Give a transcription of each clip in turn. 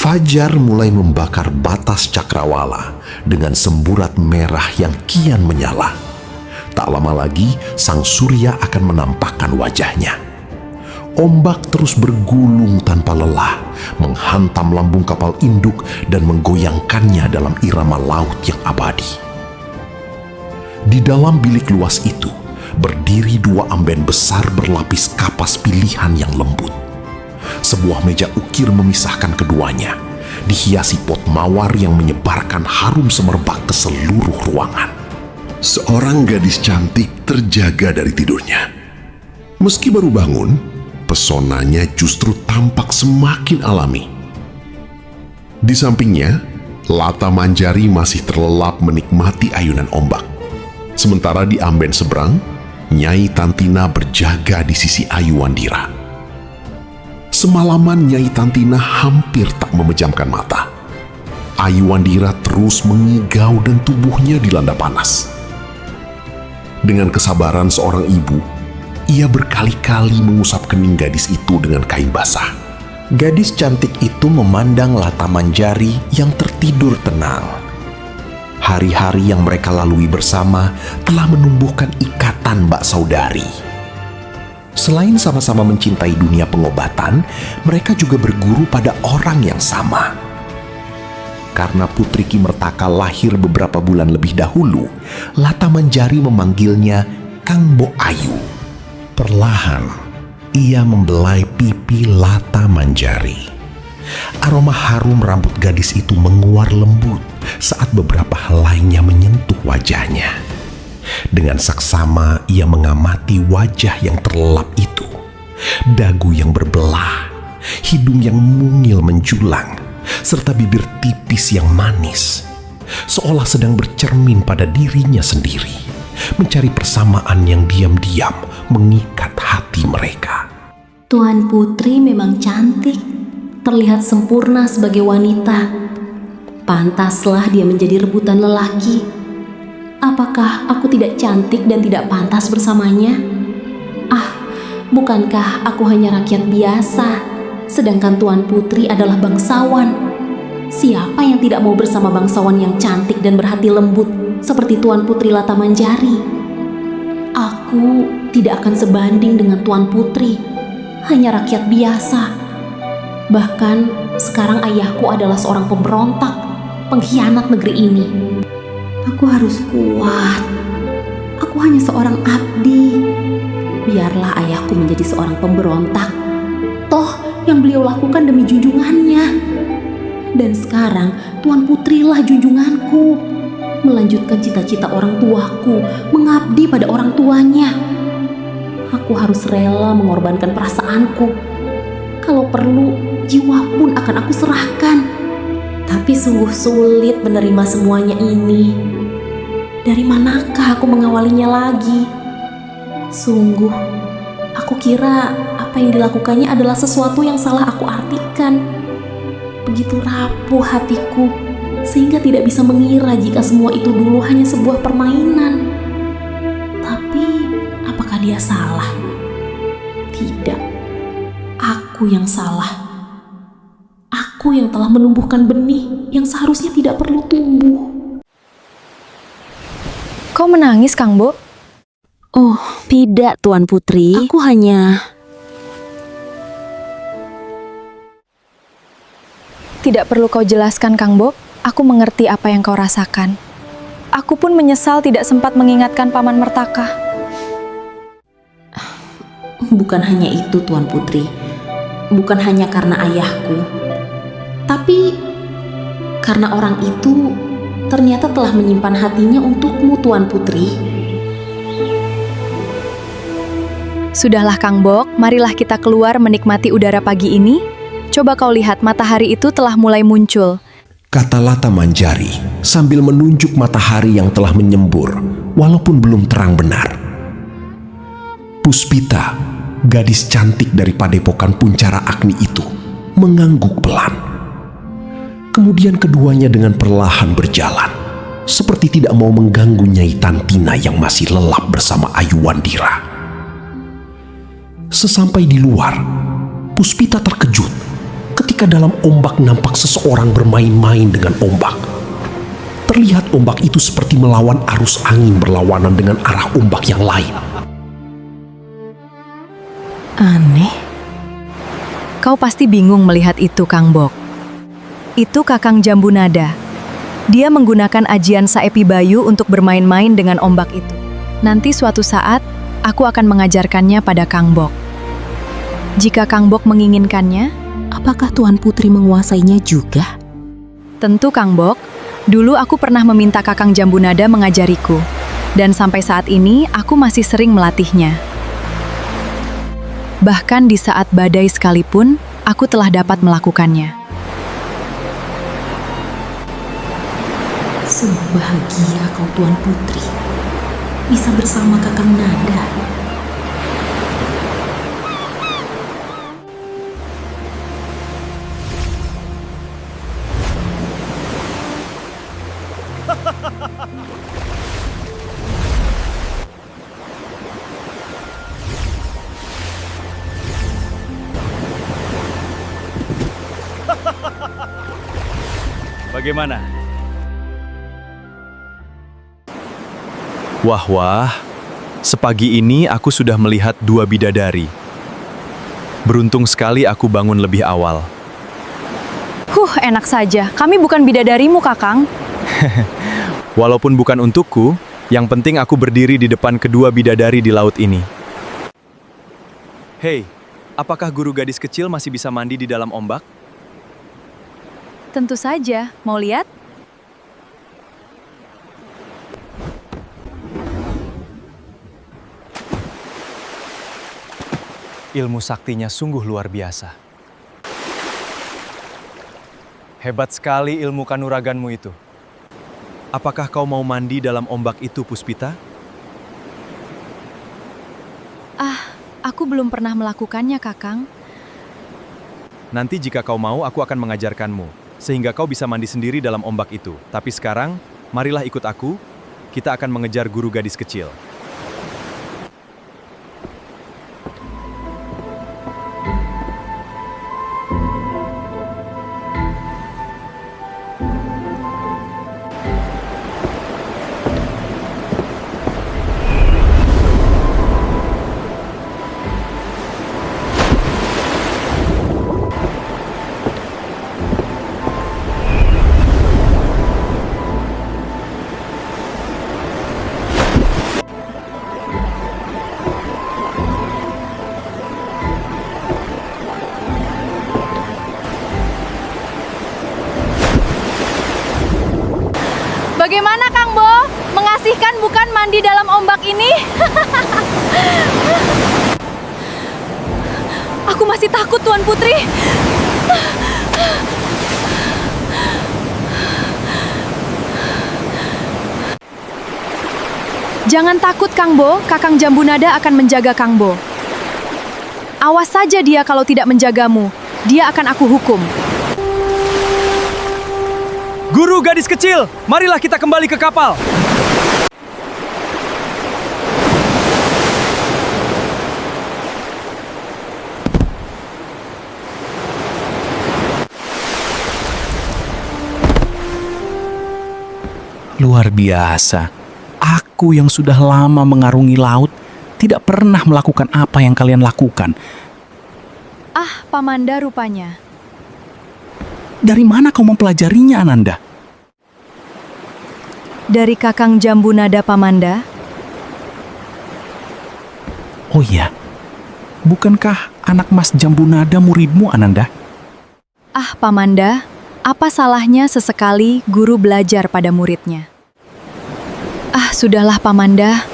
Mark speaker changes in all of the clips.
Speaker 1: Fajar mulai membakar batas cakrawala dengan semburat merah yang kian menyala. Tak lama lagi sang surya akan menampakkan wajahnya. Ombak terus bergulung tanpa lelah, menghantam lambung kapal induk dan menggoyangkannya dalam irama laut yang abadi. Di dalam bilik luas itu, berdiri dua amben besar berlapis kapas pilihan yang lembut. Sebuah meja ukir memisahkan keduanya, dihiasi pot mawar yang menyebarkan harum semerbak ke seluruh ruangan. Seorang gadis cantik terjaga dari tidurnya. Meski baru bangun, pesonanya justru tampak semakin alami. Di sampingnya, Lata Manjari masih terlelap menikmati ayunan ombak. Sementara di amben seberang, Nyai Tantina berjaga di sisi Ayu Wandira. Semalaman Nyai Tantina hampir tak memejamkan mata. Ayu Wandira terus mengigau dan tubuhnya dilanda panas. Dengan kesabaran seorang ibu, ia berkali-kali mengusap kening gadis itu dengan kain basah. Gadis cantik itu memandang Lata Manjari yang tertidur tenang. Hari-hari yang mereka lalui bersama telah menumbuhkan ikatan bak saudari. Selain sama-sama mencintai dunia pengobatan, mereka juga berguru pada orang yang sama. Karena Putri Ki Mertaka lahir beberapa bulan lebih dahulu, Lata Manjari memanggilnya Kang Bo Ayu. Perlahan, ia membelai pipi Lata Manjari. Aroma harum rambut gadis itu menguar lembut saat beberapa helainya menyentuh wajahnya. Dengan saksama ia mengamati wajah yang terlelap itu. Dagu yang berbelah, hidung yang mungil menjulang, serta bibir tipis yang manis. Seolah sedang bercermin pada dirinya sendiri, mencari persamaan yang diam-diam mengikat hati mereka.
Speaker 2: Tuan Putri memang cantik, terlihat sempurna sebagai wanita. Pantaslah dia menjadi rebutan lelaki. Apakah aku tidak cantik dan tidak pantas bersamanya? Ah, bukankah aku hanya rakyat biasa, sedangkan Tuan Putri adalah bangsawan? Siapa yang tidak mau bersama bangsawan yang cantik dan berhati lembut seperti Tuan Putri Lata Manjari? Aku tidak akan sebanding dengan Tuan Putri, hanya rakyat biasa. Bahkan sekarang ayahku adalah seorang pemberontak, pengkhianat negeri ini. Aku harus kuat. Aku hanya seorang abdi. Biarlah ayahku menjadi seorang pemberontak. Toh yang beliau lakukan demi junjungannya. Dan sekarang Tuan Putrilah junjunganku. Melanjutkan cita-cita orang tuaku, mengabdi pada orang tuanya. Aku harus rela mengorbankan perasaanku. Kalau perlu, jiwa pun akan aku serahkan. Tapi sungguh sulit menerima semuanya ini. Dari manakah aku mengawalinya lagi? Sungguh, aku kira apa yang dilakukannya adalah sesuatu yang salah aku artikan. Begitu rapuh hatiku, sehingga tidak bisa mengira jika semua itu dulu hanya sebuah permainan. Tapi, apakah dia salah? Tidak, aku yang salah. Aku yang telah menumbuhkan benih yang seharusnya tidak perlu tumbuh.
Speaker 3: Kau menangis, Kang Bo?
Speaker 4: Oh, tidak, Tuan Putri. Aku hanya...
Speaker 3: Tidak perlu kau jelaskan, Kang Bo. Aku mengerti apa yang kau rasakan. Aku pun menyesal tidak sempat mengingatkan Paman Mertaka.
Speaker 4: Bukan hanya itu, Tuan Putri. Bukan hanya karena ayahku. Tapi karena orang itu ternyata telah menyimpan hatinya untukmu, Tuan Putri.
Speaker 3: Sudahlah, Kang Bok, marilah kita keluar menikmati udara pagi ini. Coba kau lihat, matahari itu telah mulai muncul.
Speaker 1: Kata Lata Manjari sambil menunjuk matahari yang telah menyembur, walaupun belum terang benar. Puspita, gadis cantik dari padepokan Puncara Agni itu, mengangguk pelan. Kemudian keduanya dengan perlahan berjalan, seperti tidak mau mengganggu Nyai Tantina yang masih lelap bersama Ayu Wandira. Sesampai di luar, Puspita terkejut Ketika dalam ombak nampak seseorang bermain-main dengan ombak. Terlihat ombak itu seperti melawan arus angin berlawanan dengan arah ombak yang lain.
Speaker 4: Aneh.
Speaker 3: Kau pasti bingung melihat itu, Kang Bok. Itu Kakang Jambu Nada. Dia menggunakan ajian Saepi Bayu untuk bermain-main dengan ombak itu. Nanti suatu saat, aku akan mengajarkannya pada Kang Bok. Jika Kang Bok menginginkannya,
Speaker 4: Apakah Tuan Putri menguasainya juga?
Speaker 3: tentu Kang Bok. Dulu aku pernah meminta Kakang Jambu Nada mengajariku. Dan sampai saat ini, aku masih sering melatihnya. Bahkan di saat badai sekalipun, aku telah dapat melakukannya.
Speaker 4: Sungguh bahagia kau Tuan Putri. Bisa bersama Kakang Nada.
Speaker 5: Bagaimana? Wah, sepagi ini aku sudah melihat 2 bidadari. Beruntung sekali aku bangun lebih awal.
Speaker 3: Enak saja. Kami bukan bidadarimu, Kakang.
Speaker 5: Walaupun bukan untukku, yang penting aku berdiri di depan kedua bidadari di laut ini. Hei, apakah guru gadis kecil masih bisa mandi di dalam ombak?
Speaker 3: Tentu saja. Mau lihat?
Speaker 5: Ilmu saktinya sungguh luar biasa. Hebat sekali ilmu kanuraganmu itu. Apakah kau mau mandi dalam ombak itu, Puspita?
Speaker 3: Aku belum pernah melakukannya, Kakang.
Speaker 5: Nanti jika kau mau, aku akan mengajarkanmu, sehingga kau bisa mandi sendiri dalam ombak itu. Tapi sekarang, marilah ikut aku, kita akan mengejar guru gadis kecil.
Speaker 3: Bagaimana, Kang Bo? Mengasihkan bukan mandi dalam ombak ini? Aku masih takut, Tuan Putri. Jangan takut, Kang Bo. Kakang Jambu Nada akan menjaga Kang Bo. Awas saja dia kalau tidak menjagamu. Dia akan aku hukum.
Speaker 5: Guru gadis kecil, marilah kita kembali ke kapal.
Speaker 6: Luar biasa. Aku yang sudah lama mengarungi laut tidak pernah melakukan apa yang kalian lakukan.
Speaker 3: Pamanda rupanya.
Speaker 6: Dari mana kau mempelajarinya, Ananda?
Speaker 3: Dari Kakang Jambu Nada, Pamanda.
Speaker 6: Oh iya, bukankah anak Mas Jambu Nada muridmu, Ananda?
Speaker 3: Pamanda, apa salahnya sesekali guru belajar pada muridnya? Sudahlah, Pamanda.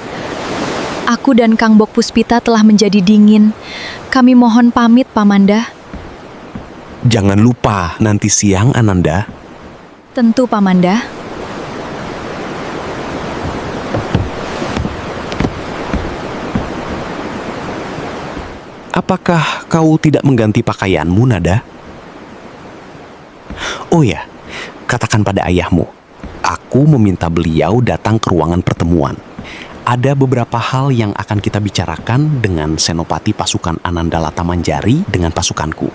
Speaker 3: Aku dan Kang Bok Puspita telah menjadi dingin. Kami mohon pamit, Pamanda.
Speaker 6: Jangan lupa nanti siang, Ananda.
Speaker 3: Tentu, Pamanda.
Speaker 6: Apakah kau tidak mengganti pakaianmu, Nada? Oh ya, katakan pada ayahmu. Aku meminta beliau datang ke ruangan pertemuan. Ada beberapa hal yang akan kita bicarakan dengan senopati pasukan Ananda Lata Manjari dengan pasukanku.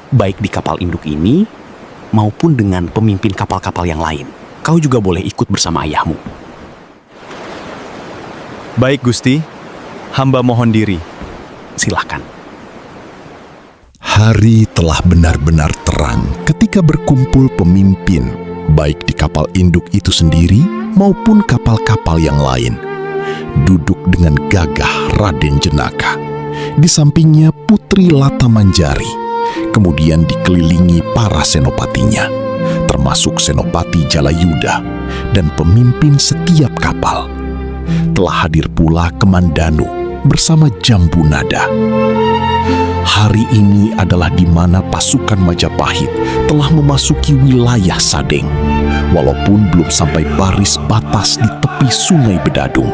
Speaker 6: baik di kapal induk ini maupun dengan pemimpin kapal-kapal yang lain. Kau juga boleh ikut bersama ayahmu.
Speaker 5: Baik, Gusti. Hamba mohon diri.
Speaker 6: Silakan.
Speaker 1: Hari telah benar-benar terang ketika berkumpul pemimpin, baik di kapal induk itu sendiri maupun kapal-kapal yang lain. Duduk dengan gagah Raden Jenaka. Di sampingnya Putri Latamanjari. Kemudian dikelilingi para senopatinya, termasuk Senopati Jalayuda dan pemimpin setiap kapal. Telah hadir pula Kamandanu bersama Jambunada. Hari ini adalah di mana pasukan Majapahit telah memasuki wilayah Sadeng, walaupun belum sampai baris batas di tepi Sungai Bedadung.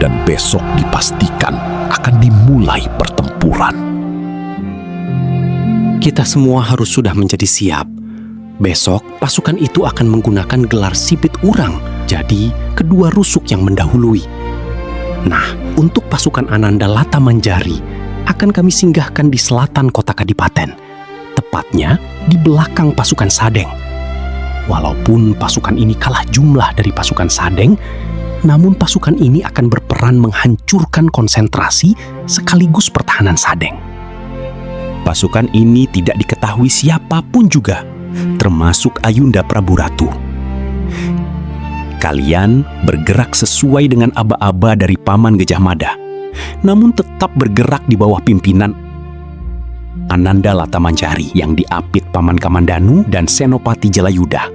Speaker 1: Dan besok dipastikan akan dimulai pertempuran.
Speaker 6: Kita semua harus sudah menjadi siap. Besok pasukan itu akan menggunakan gelar sipit urang, jadi kedua rusuk yang mendahului. Nah, untuk pasukan Ananda Latamanjari akan kami singgahkan di selatan kota Kadipaten, tepatnya di belakang pasukan Sadeng. Walaupun pasukan ini kalah jumlah dari pasukan Sadeng, namun pasukan ini akan berperan menghancurkan konsentrasi sekaligus pertahanan Sadeng. Pasukan ini tidak diketahui siapapun juga, termasuk Ayunda Prabu Ratu. Kalian bergerak sesuai dengan aba-aba dari Paman Gajah Mada, namun tetap bergerak di bawah pimpinan Ananda Latamanjari yang diapit Paman Kamandanu dan Senopati Jalayuda,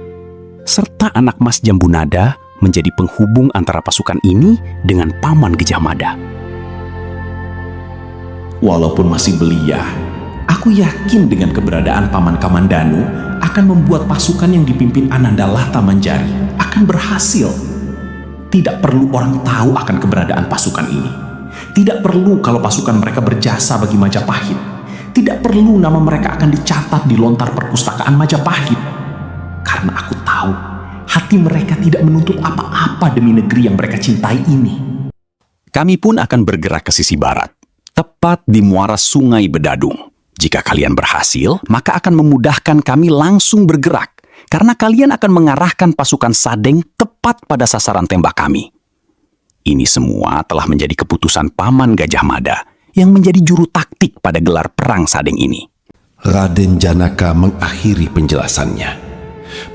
Speaker 6: serta anak Mas Jambunada menjadi penghubung antara pasukan ini dengan Paman Gajah Mada.
Speaker 7: Walaupun masih belia, aku yakin dengan keberadaan Paman Kamandanu akan membuat pasukan yang dipimpin Ananda Latamanjari akan berhasil. Tidak perlu orang tahu akan keberadaan pasukan ini. Tidak perlu kalau pasukan mereka berjasa bagi Majapahit. Tidak perlu nama mereka akan dicatat di lontar perpustakaan Majapahit. Karena aku tahu hati mereka tidak menuntut apa-apa demi negeri yang mereka cintai ini.
Speaker 6: Kami pun akan bergerak ke sisi barat, tepat di muara Sungai Bedadung. Jika kalian berhasil, maka akan memudahkan kami langsung bergerak, karena kalian akan mengarahkan pasukan Sadeng tepat pada sasaran tembak kami. Ini semua telah menjadi keputusan Paman Gajah Mada yang menjadi juru taktik pada gelar perang Sadeng ini.
Speaker 1: Raden Janaka mengakhiri penjelasannya.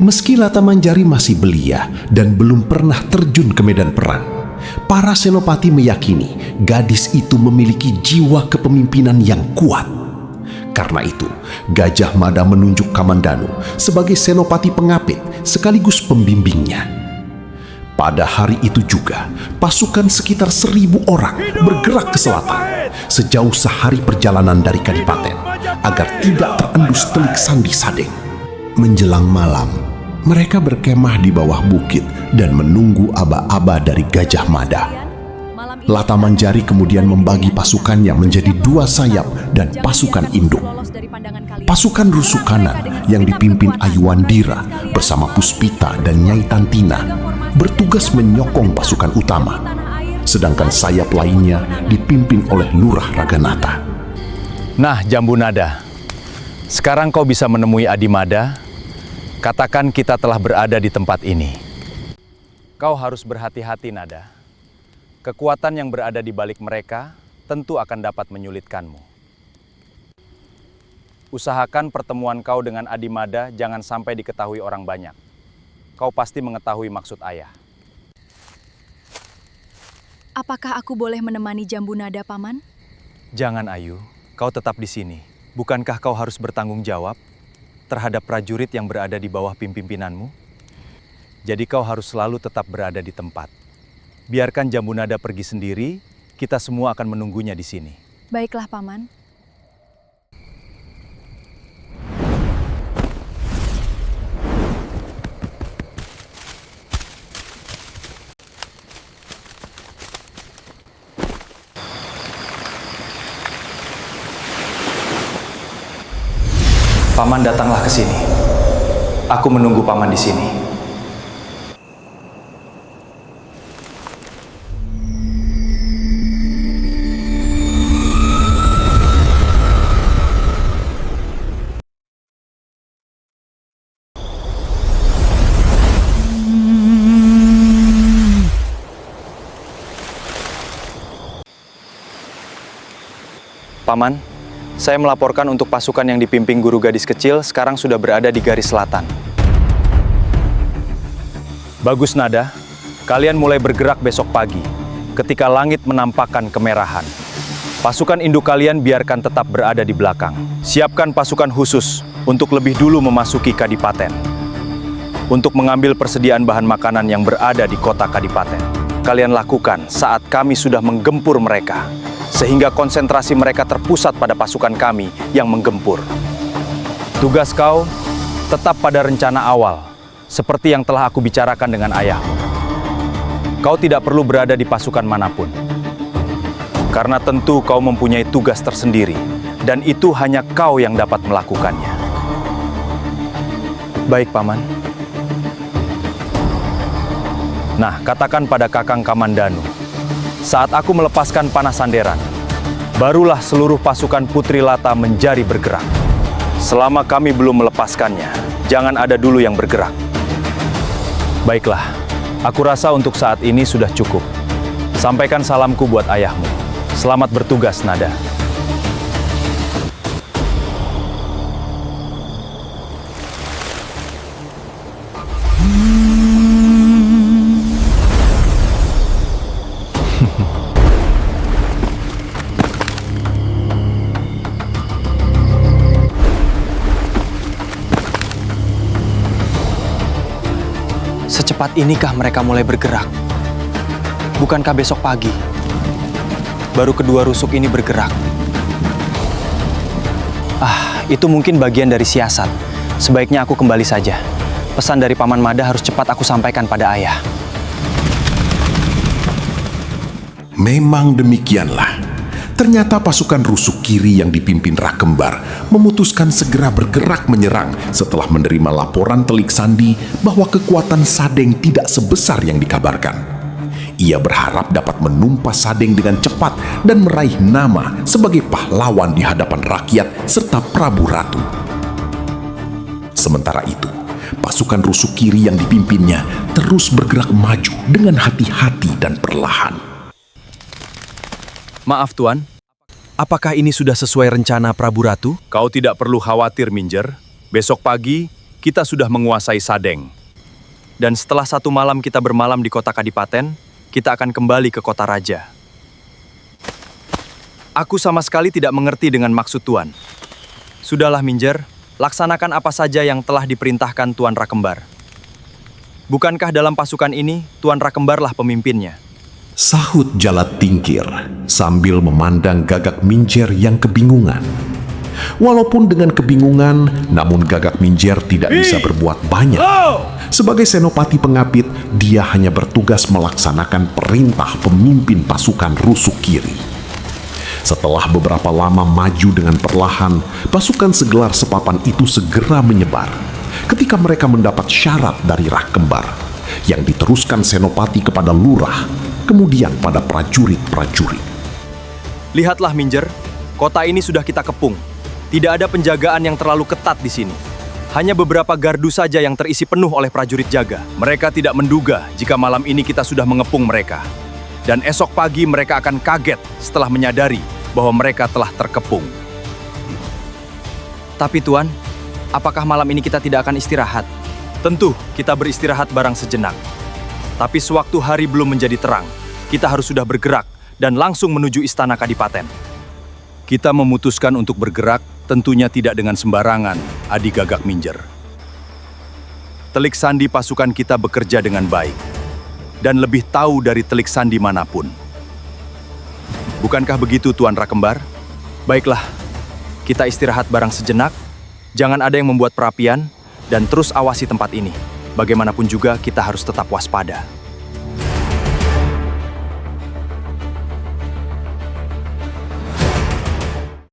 Speaker 1: Meski Latamanjari masih belia dan belum pernah terjun ke medan perang, para senopati meyakini gadis itu memiliki jiwa kepemimpinan yang kuat. Karena itu, Gajah Mada menunjuk Kamandanu sebagai senopati pengapit sekaligus pembimbingnya. Pada hari itu juga, pasukan sekitar 1.000 orang bergerak ke selatan, sejauh sehari perjalanan dari Kadipaten, agar tidak terendus telik sandi Sadeng. Menjelang malam, mereka berkemah di bawah bukit dan menunggu aba-aba dari Gajah Mada. Latamanjari kemudian membagi pasukannya menjadi 2 sayap dan pasukan induk. Pasukan rusuk kanan yang dipimpin Ayuandira bersama Puspita dan Nyai Tantina bertugas menyokong pasukan utama, sedangkan sayap lainnya dipimpin oleh Lurah Raganata.
Speaker 5: Nah, Jambunada, sekarang kau bisa menemui Adimada. Katakan kita telah berada di tempat ini. Kau harus berhati-hati, Nada. Kekuatan yang berada di balik mereka tentu akan dapat menyulitkanmu. Usahakan pertemuan kau dengan Adimada jangan sampai diketahui orang banyak. Kau pasti mengetahui maksud ayah.
Speaker 3: Apakah aku boleh menemani Jambunada, Paman?
Speaker 5: Jangan, Ayu. Kau tetap di sini. Bukankah kau harus bertanggung jawab terhadap prajurit yang berada di bawah pimpinanmu? Jadi kau harus selalu tetap berada di tempat. Biarkan Jambunada pergi sendiri, kita semua akan menunggunya di sini.
Speaker 3: Baiklah, Paman.
Speaker 5: Paman datanglah ke sini. Aku menunggu Paman di sini. Paman, saya melaporkan untuk pasukan yang dipimpin guru gadis kecil sekarang sudah berada di garis selatan. Bagus Nada, kalian mulai bergerak besok pagi ketika langit menampakkan kemerahan. Pasukan induk kalian biarkan tetap berada di belakang. Siapkan pasukan khusus untuk lebih dulu memasuki Kadipaten. Untuk mengambil persediaan bahan makanan yang berada di kota Kadipaten. Kalian lakukan saat kami sudah menggempur mereka, sehingga konsentrasi mereka terpusat pada pasukan kami yang menggempur. Tugas kau tetap pada rencana awal, seperti yang telah aku bicarakan dengan ayahmu. Kau tidak perlu berada di pasukan manapun, karena tentu kau mempunyai tugas tersendiri, dan itu hanya kau yang dapat melakukannya. Baik, Paman. Nah, katakan pada Kakang Kamandanu, saat aku melepaskan panah sanderan, barulah seluruh pasukan Putri Lata menjadi bergerak. Selama kami belum melepaskannya, jangan ada dulu yang bergerak. Baiklah, aku rasa untuk saat ini sudah cukup. Sampaikan salamku buat ayahmu. Selamat bertugas, Nada. Secepat inikah mereka mulai bergerak? Bukankah besok pagi baru kedua rusuk ini bergerak? Itu mungkin bagian dari siasat. Sebaiknya aku kembali saja. Pesan dari Paman Mada harus cepat aku sampaikan pada ayah.
Speaker 1: Memang demikianlah. Ternyata pasukan rusuk kiri yang dipimpin Rakembar memutuskan segera bergerak menyerang setelah menerima laporan Telik Sandi bahwa kekuatan Sadeng tidak sebesar yang dikabarkan. Ia berharap dapat menumpas Sadeng dengan cepat dan meraih nama sebagai pahlawan di hadapan rakyat serta Prabu Ratu. Sementara itu, pasukan rusuk kiri yang dipimpinnya terus bergerak maju dengan hati-hati dan perlahan.
Speaker 5: Maaf Tuan, apakah ini sudah sesuai rencana Prabu Ratu? Kau tidak perlu khawatir, Minjer. Besok pagi, kita sudah menguasai Sadeng. Dan setelah 1 malam kita bermalam di kota Kadipaten, kita akan kembali ke kota Raja. Aku sama sekali tidak mengerti dengan maksud Tuan. Sudahlah, Minjer, laksanakan apa saja yang telah diperintahkan Tuan Rakembar. Bukankah dalam pasukan ini, Tuan Rakembarlah pemimpinnya?
Speaker 1: Sahut Jalat Tingkir sambil memandang Gagak Minjer yang kebingungan. Walaupun dengan kebingungan, namun Gagak Minjer tidak bisa berbuat banyak. Sebagai senopati pengapit, dia hanya bertugas melaksanakan perintah pemimpin pasukan rusuk kiri. Setelah beberapa lama maju dengan perlahan, pasukan segelar sepapan itu segera menyebar. Ketika mereka mendapat syarat dari Rakembar, yang diteruskan senopati kepada lurah, kemudian pada prajurit-prajurit.
Speaker 5: Lihatlah, Minjer, kota ini sudah kita kepung. Tidak ada penjagaan yang terlalu ketat di sini. Hanya beberapa gardu saja yang terisi penuh oleh prajurit jaga. Mereka tidak menduga jika malam ini kita sudah mengepung mereka. Dan esok pagi mereka akan kaget setelah menyadari bahwa mereka telah terkepung. Tapi Tuan, apakah malam ini kita tidak akan istirahat? Tentu, kita beristirahat barang sejenak. Tapi sewaktu hari belum menjadi terang, kita harus sudah bergerak dan langsung menuju istana Kadipaten. Kita memutuskan untuk bergerak tentunya tidak dengan sembarangan, Adi Gagak Minjer. Telik Sandi pasukan kita bekerja dengan baik dan lebih tahu dari Telik Sandi manapun. Bukankah begitu, Tuan Rakembar? Baiklah, kita istirahat barang sejenak, jangan ada yang membuat perapian, dan terus awasi tempat ini. Bagaimanapun juga kita harus tetap waspada.